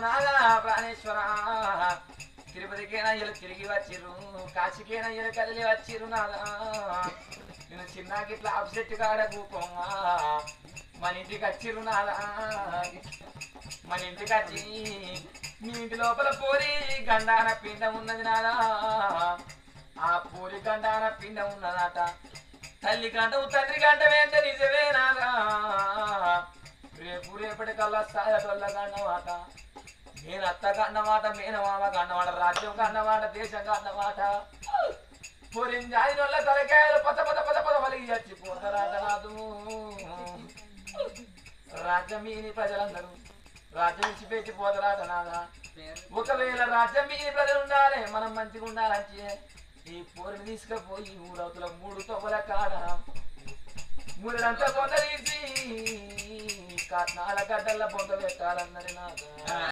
నాగా ప్రాణేశ్వర తిరుపతికేనయ్యలు తిరిగి వచ్చిర్రు, కాశీకేనయ్యలు కదిలి వచ్చిర్రు. నాగా నేను చిన్నకి ఇట్లా అప్సెట్ కాడ కూకోమా మన ఇంటికి వచ్చిర్రు. నాగా మన ఇంటికి వచ్చి మీ ఇంటి లోపల పూరి గండాన పిండం ఉన్నది. నాగా ఆ పూరి గండాన పిండం ఉన్నదట. తల్లి గంటవు తండ్రి గంటవేంటే నిజమే. నాగా రేపు రేపటికల్లా సాయటోళ్ళ గండమాట, నేను అత్త కన్నమాట, మేనమామ కన్నమాట, రాజ్యం కన్నమాట, దేశం కన్నమాట. పూరిం జాయినోళ్ళ తలకాయలు పద పద పద పద వలిగి చచ్చిపోతారాట. రాదు రాజ్యం మీని ప్రజలందరూ రాజ్యం ఇచ్చి పెట్టిపోతారాట. నాగా ఒకవేళ రాజ్యం మీని ప్రజలు ఉండాలి, మనం మంచిగా ఉండాలంటే ఈ పూరిని తీసుకుపోయి ఊరవుతుల 3 తొవ్వల కాడ మురంతా పొంద తీసి కట్నాల గడ్డల్లో పొంద పెట్టాలన్నది. నాగా